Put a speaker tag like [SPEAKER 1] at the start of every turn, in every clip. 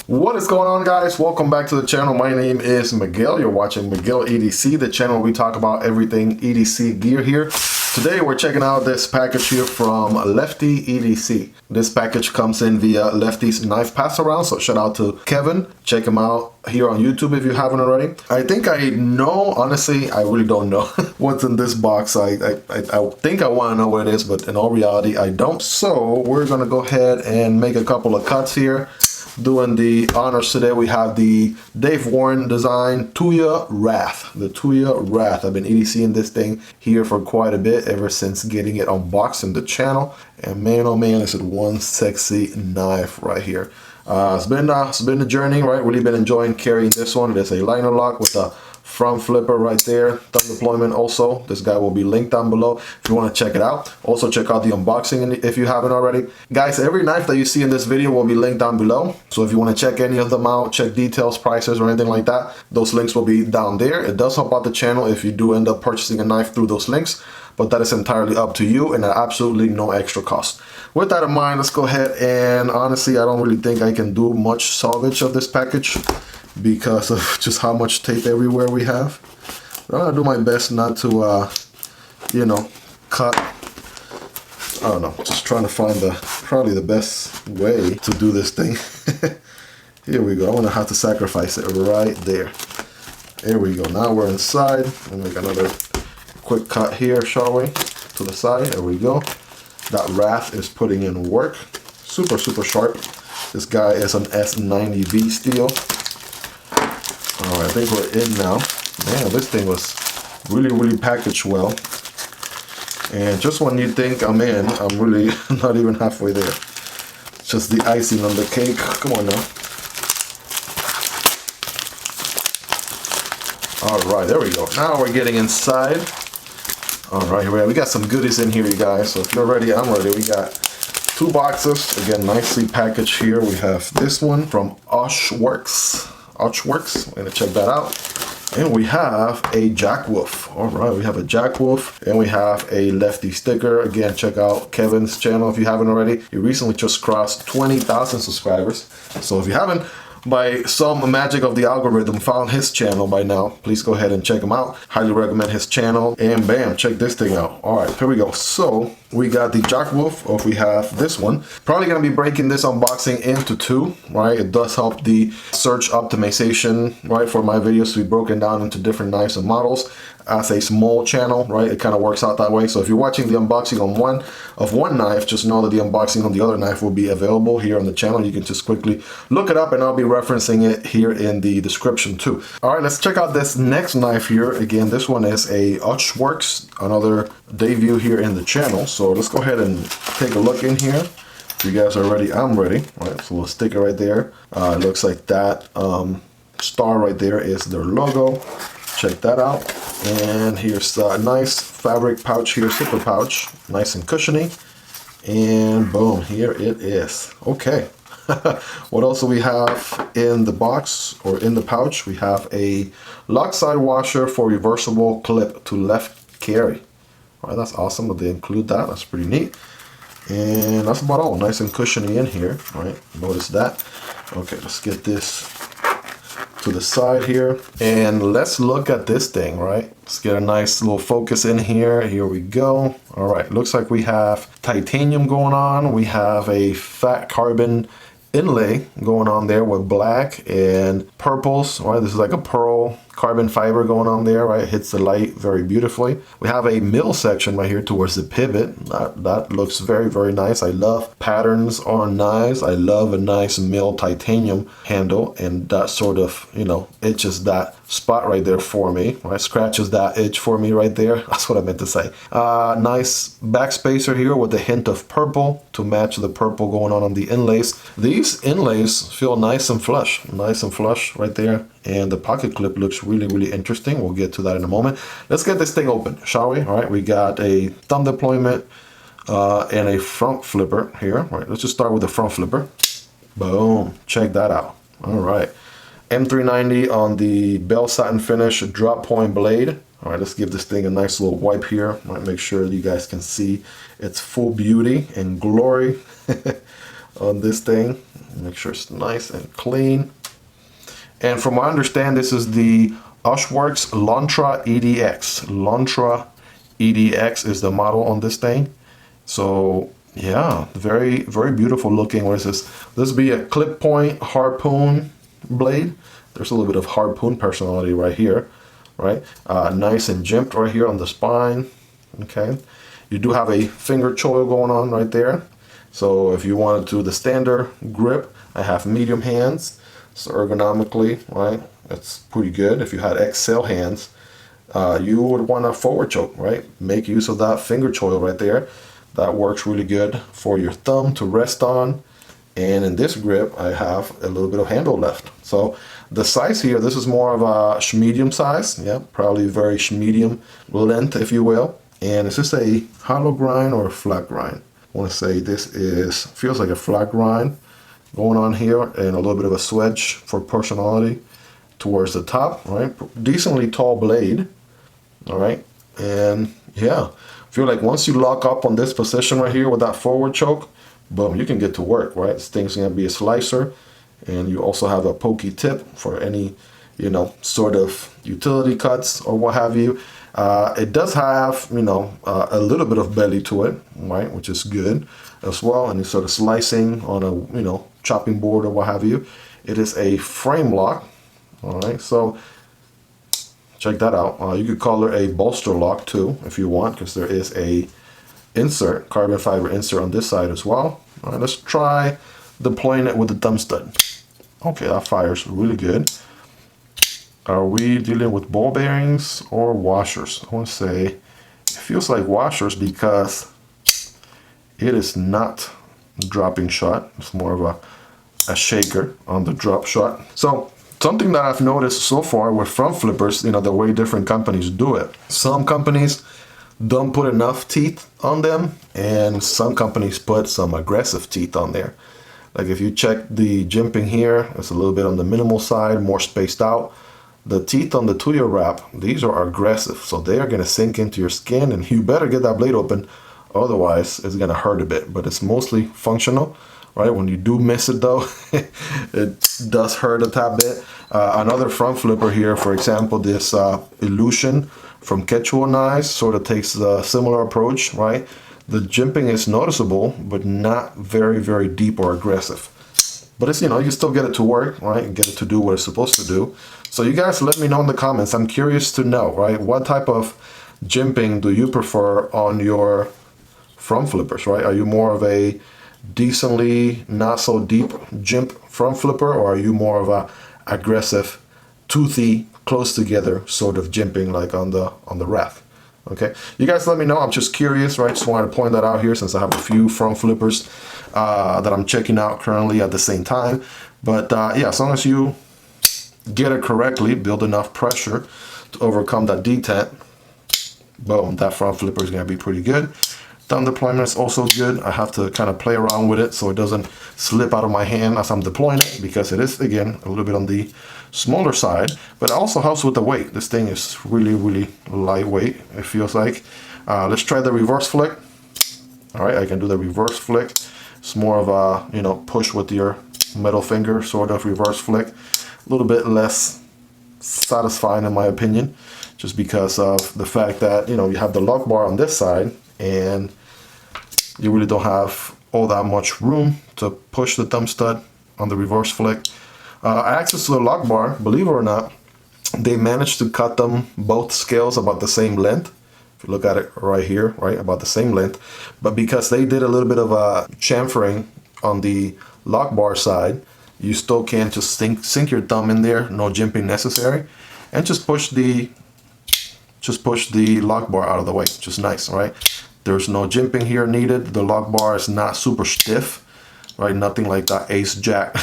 [SPEAKER 1] What is going on, guys? Welcome back to the channel. My name is Miguel. You're watching Miguel EDC, the channel where we talk about everything EDC gear here. Today we're checking out this package here from Lefty EDC. This package comes in via Lefty's knife pass around, so shout out to Kevin. Check him out here on YouTube if you haven't already. I think I know, honestly, I really don't know what's in this box. I think I want to know what it is, but in all reality, I don't. So we're gonna go ahead and make a couple of cuts here. Doing the honors today, we have the Dave Warren design Tuya Wrath. The Tuya Wrath. I've been EDCing this thing here for quite a bit, ever since getting it unboxed in the channel. And man, oh man, this is one sexy knife right here. It's been a journey, right? Really been enjoying carrying this one. It is a liner lock with a front flipper right there, thumb deployment also. This guy will be linked down below if you want to check it out. Also check out the unboxing if you haven't already. Guys, every knife that you see in this video will be linked down below. So if you want to check any of them out, check details, prices, or anything like that, those links will be down there. It does help out the channel if you do end up purchasing a knife through those links, but that is entirely up to you and at absolutely no extra cost. With that in mind, let's go ahead and honestly, I don't really think I can do much salvage of this package because of just how much tape everywhere we have. I'm gonna do my best not to, you know, cut. I don't know, just trying to find probably the best way to do this thing. Here we go. I'm gonna have to sacrifice it right there. There we go. Now we're inside. We'll make another quick cut here, shall we? To the side. There we go. That Wrath is putting in work. Super sharp. This guy is an S90V steel. Alright, I think we're in now. Man, this thing was really packaged well. And just when you think I'm in, I'm really not even halfway there. Just the icing on the cake. Come on now. Alright, there we go. Now we're getting inside. Alright, here we go. We got some goodies in here, you guys. So if you're ready, I'm ready. We got two boxes. Again, nicely packaged here. We have this one from Ochs Worx. We're gonna check that out. And we have a Jack Wolf. All right, we have a Jack Wolf and we have a Lefty sticker. Again, check out Kevin's channel if you haven't already. He recently just crossed 20,000 subscribers. So if you haven't, by some magic of the algorithm, found his channel by now, please go ahead and check him out. Highly recommend his channel. And bam, check this thing out. All right, here we go. So we got the Jack Wolf, or we have this one. Probably gonna be breaking this unboxing into two, right? It does help the search optimization, right, for my videos to be broken down into different knives and models. As a small channel, right, it kind of works out that way. So if you're watching the unboxing on one knife, just know that the unboxing on the other knife will be available here on the channel. You can just quickly look it up and I'll be referencing it here in the description too. All right, let's check out this next knife here. Again, this one is a Ochs Worx, another debut here in the channel. So let's go ahead and take a look in here. If you guys are ready, I'm ready. All right, so we'll stick it right there. It looks like that star right there is their logo. Check that out. And here's a nice fabric pouch here, zipper pouch, nice and cushiony. And boom, here it is. Okay. What else do we have in the box or in the pouch? We have a lock side washer for reversible clip to left carry. All right, that's awesome that they include that. That's pretty neat. And that's about all. Nice and cushiony in here. All right, notice that. Okay, let's get this to the side here and let's look at this thing, right? Let's get a nice little focus in here. Here we go. All right, looks like we have titanium going on. We have a fat carbon inlay going on there with black and purples. All right, this is like a pearl carbon fiber going on there, right? It hits the light very beautifully. We have a mill section right here towards the pivot. That looks very nice. I love patterns on knives. I love a nice mill titanium handle, and that sort of, you know, itches that spot right there for me, right? Scratches that itch for me right there. That's what I meant to say. Nice back spacer here with a hint of purple to match the purple going on the inlays. These inlays feel nice and flush right there. And the pocket clip looks really interesting. We'll get to that in a moment. Let's get this thing open, shall we? All right, we got a thumb deployment and a front flipper here. All right, let's just start with the front flipper. Boom, check that out. All right, M390 on the bell satin finish drop point blade. All right, let's give this thing a nice little wipe here. All right, make sure you guys can see its full beauty and glory. on this thing. Make sure it's nice and clean. And from what I understand, this is the Ochworx Lontra EDX. Lontra EDX is the model on this thing. So yeah, very, very beautiful looking. What is this? This will be a clip point harpoon blade. There's a little bit of harpoon personality right here, right? Nice and jimped right here on the spine. Okay. You do have a finger choil going on right there. So if you wanted to do the standard grip, I have medium hands. So ergonomically, right, that's pretty good. If you had XL hands, you would want a forward choke, right? Make use of that finger choil right there. That works really good for your thumb to rest on. And in this grip, I have a little bit of handle left. So the size here, this is more of a medium size. Yeah, probably very medium length, if you will. And is this a hollow grind or a flat grind? I want to say this feels like a flat grind going on here, and a little bit of a swedge for personality towards the top, right? Decently tall blade, all right? And yeah, feel like once you lock up on this position right here with that forward choke, boom, you can get to work, right? This thing's gonna be a slicer, and you also have a pokey tip for any, you know, sort of utility cuts or what have you. It does have, you know, a little bit of belly to it, right, which is good as well. And it's sort of slicing on a, you know, chopping board or what have you. It is a frame lock, all right. So check that out. You could call it a bolster lock too, if you want, because there is a insert, carbon fiber insert on this side as well. All right, let's try deploying it with the thumb stud. Okay, that fires really good. Are we dealing with ball bearings or washers? I want to say it feels like washers because it is not dropping shot. It's more of a shaker on the drop shot. So something that I've noticed so far with front flippers, you know, the way different companies do it. Some companies don't put enough teeth on them, and some companies put some aggressive teeth on there. Like if you check the jimping here, it's a little bit on the minimal side, more spaced out. The teeth on the Tuya Wrath, these are aggressive, so they are going to sink into your skin, and you better get that blade open, otherwise it's going to hurt a bit. But it's mostly functional, right? When you do miss it though, it does hurt a tad bit. Another front flipper here, for example, this Illusion from Quechua Knives sort of takes a similar approach, right? The jimping is noticeable, but not very, very deep or aggressive. But it's, you know, you still get it to work, right? And get it to do what it's supposed to do. So you guys let me know in the comments. I'm curious to know, right? What type of jimping do you prefer on your front flippers, right? Are you more of a decently not so deep jimp front flipper, or are you more of a aggressive, toothy, close together sort of jimping like on the Wrath? Okay, you guys let me know. I'm just curious, right? Just wanted to point that out here since I have a few front flippers that I'm checking out currently at the same time. But yeah, as long as you get it correctly, build enough pressure to overcome that detent, boom, that front flipper is going to be pretty good. Thumb deployment is also good. I have to kind of play around with it so it doesn't slip out of my hand as I'm deploying it, because it is, again, a little bit on the smaller side, but it also helps with the weight. This thing is really, really lightweight, it feels like. Let's try the reverse flick. All right, I can do the reverse flick. It's more of a, you know, push with your middle finger sort of reverse flick. A little bit less satisfying in my opinion, just because of the fact that, you know, you have the lock bar on this side and you really don't have all that much room to push the thumb stud on the reverse flick. Access to the lock bar, believe it or not, they managed to cut them both scales about the same length. If you look at it right here, right, about the same length. But because they did a little bit of a chamfering on the lock bar side, you still can just sink your thumb in there, no jimping necessary, and just push the lock bar out of the way. Just nice, right? There's no jimping here needed. The lock bar is not super stiff, right? Nothing like that Ace Jack.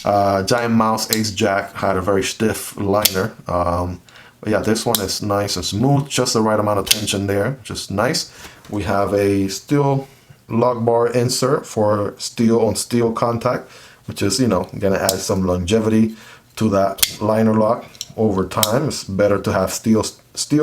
[SPEAKER 1] Giant Mouse Ace Jack had a very stiff liner. But yeah, this one is nice and smooth, just the right amount of tension there, just nice. We have a steel lock bar insert for steel on steel contact, which is, you know, gonna add some longevity to that liner lock over time. It's better to have steel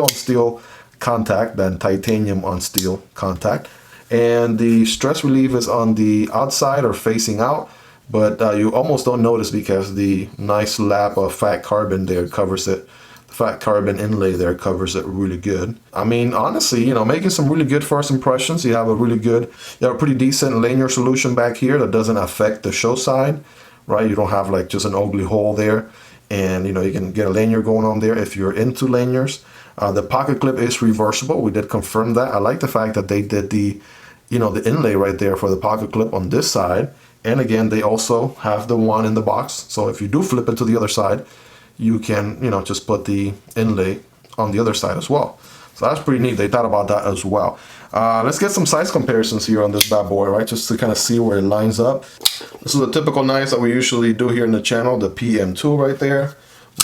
[SPEAKER 1] on steel contact than titanium on steel contact. and the stress relief is on the outside or facing out, but you almost don't notice because the nice lap of fat carbon there covers it. The fat carbon inlay there covers it really good. I mean, honestly, you know, making some really good first impressions. You have a pretty decent lanyard solution back here that doesn't affect the show side, right? You don't have like just an ugly hole there. And, you know, you can get a lanyard going on there if you're into lanyards. The pocket clip is reversible. We did confirm that. I like the fact that they did the, you know, the inlay right there for the pocket clip on this side. And again, they also have the one in the box. So if you do flip it to the other side, you can, you know, just put the inlay on the other side as well. So that's pretty neat. They thought about that as well. Let's get some size comparisons here on this bad boy, right? Just to kind of see where it lines up. This is a typical knife that we usually do here in the channel, the PM2 right there.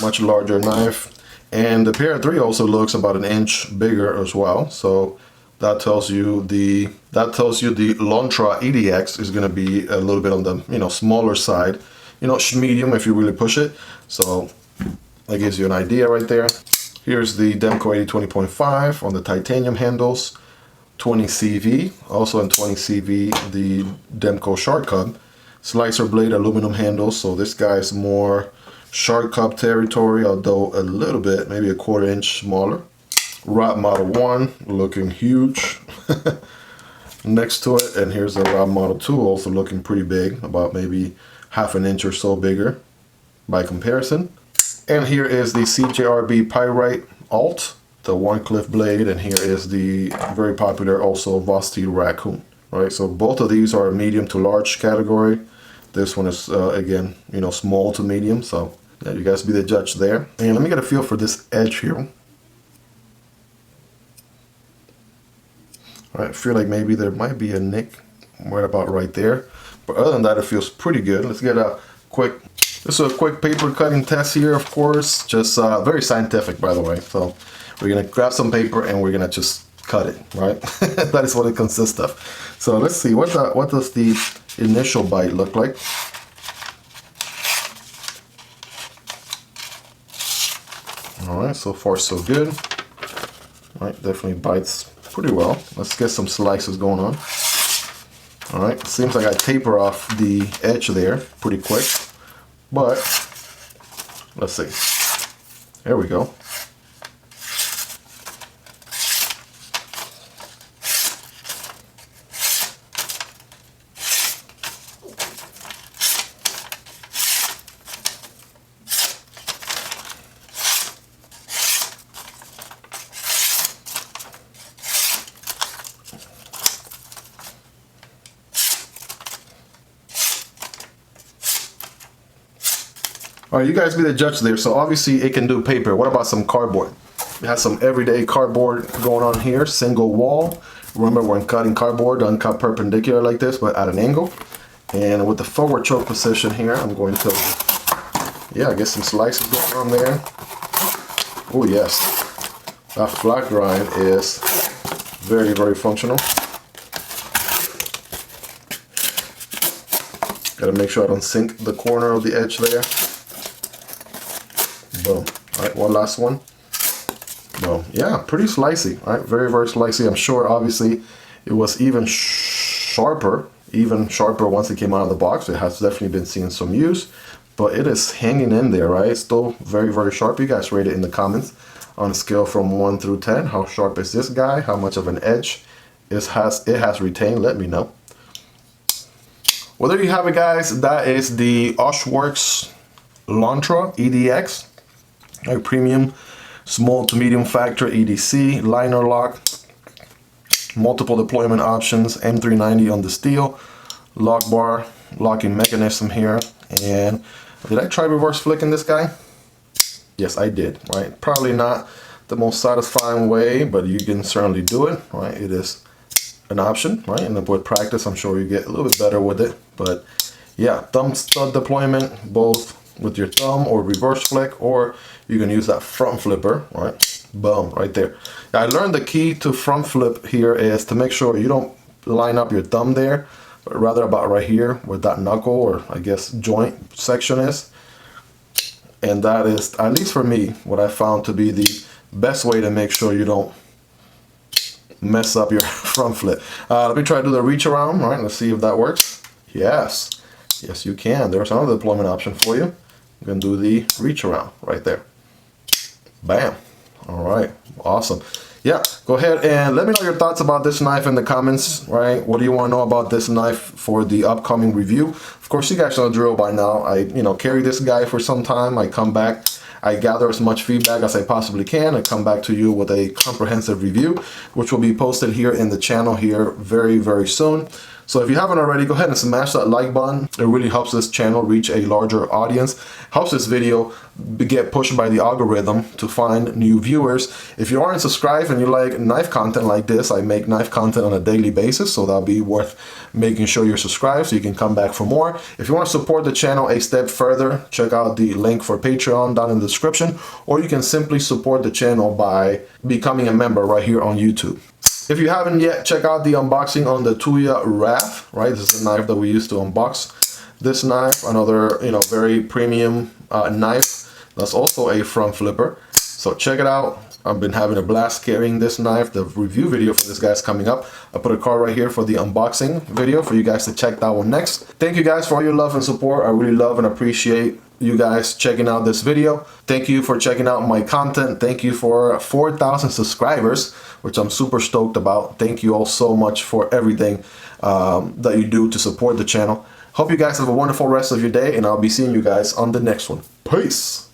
[SPEAKER 1] Much larger knife. And the Para 3 also looks about an inch bigger as well. So that tells you the Lontra EDX is going to be a little bit on the, you know, smaller side. You know, medium if you really push it. So that gives you an idea right there. Here's the Demko AD 20.5 on the titanium handles, 20 CV, also in 20 CV, the Demko Shark Cub, slicer blade aluminum handles. So this guy's more Shark Cub territory, although a little bit, maybe a 1/4 inch smaller. Rod Model 1, looking huge next to it. And here's the Rod Model 2, also looking pretty big, about maybe 1/2 inch or so bigger by comparison. And here is the CJRB Pyrite Alt, the one cliff blade, and here is the very popular also Vosteed Raccoon. Right, so both of these are medium to large category. This one is again, you know, small to medium. So yeah, you guys be the judge there. And let me get a feel for this edge here. All right, I feel like maybe there might be a nick right about right there, but other than that, it feels pretty good. Let's get a quick. This is a quick paper cutting test here, of course, just very scientific, by the way. So we're gonna grab some paper and we're gonna just cut it, right? That is what it consists of. So let's see, what does the initial bite look like? All right, so far so good. All right, definitely bites pretty well. Let's get some slices going on. All right, seems like I taper off the edge there pretty quick. But let's see. There we go. All right, you guys be the judge there. So obviously it can do paper. What about some cardboard? It has some everyday cardboard going on here, single wall. Remember, when cutting cardboard, don't cut perpendicular like this, but at an angle. And with the forward choke position here, I'm going to, yeah, get some slices going on there. Oh yes, that flat grind is very, very functional. Gotta make sure I don't sink the corner of the edge there. Boom. All right, one last one. Boom. Yeah, pretty slicey. All right, very, very slicey. I'm sure, obviously, it was even sharper once it came out of the box. It has definitely been seeing some use, but it is hanging in there, right? It's still very, very sharp. You guys rate it in the comments on a scale from 1 through 10. How sharp is this guy? How much of an edge it has retained? Let me know. Well, there you have it, guys. That is the Ochs Worx Lontra EDX. A premium small to medium factor EDC, liner lock, multiple deployment options, M390 on the steel, lock bar, locking mechanism here. And did I try reverse flicking this guy? Yes, I did, right? Probably not the most satisfying way, but you can certainly do it, right? It is an option, right? And with practice, I'm sure you get a little bit better with it. But yeah, thumb stud deployment, both with your thumb or reverse flick, or you can use that front flipper, right? Boom, right there. Now, I learned the key to front flip here is to make sure you don't line up your thumb there, but rather about right here where that knuckle, or I guess joint section is. And that is, at least for me, what I found to be the best way to make sure you don't mess up your front flip. Let me try to do the reach around. All right, let's see if that works. Yes, yes you can. There's another deployment option for you. You can do the reach around right there. Bam. All right, awesome. Yeah, go ahead and let me know your thoughts about this knife in the comments, right? What do you want to know about this knife for the upcoming review? Of course, you guys know the drill by now. I, carry this guy for some time. I come back, I gather as much feedback as I possibly can. I come back to you with a comprehensive review, which will be posted here in the channel here very, very soon. So if you haven't already, go ahead and smash that like button. It really helps this channel reach a larger audience, helps this video get pushed by the algorithm to find new viewers. If you aren't subscribed and you like knife content like this, I make knife content on a daily basis, so that'll be worth making sure you're subscribed so you can come back for more. If you want to support the channel a step further, check out the link for Patreon down in the description, or you can simply support the channel by becoming a member right here on YouTube. If you haven't yet, check out the unboxing on the Tuya Wrath, right? This is the knife that we used to unbox. This knife, another, very premium knife. That's also a front flipper. So check it out. I've been having a blast carrying this knife. The review video for this guy's coming up. I put a card right here for the unboxing video for you guys to check that one next. Thank you guys for all your love and support. I really love and appreciate you guys checking out this video. Thank you for checking out my content. Thank you for 4,000 subscribers, which I'm super stoked about. Thank you all so much for everything that you do to support the channel. Hope you guys have a wonderful rest of your day, and I'll be seeing you guys on the next one. Peace.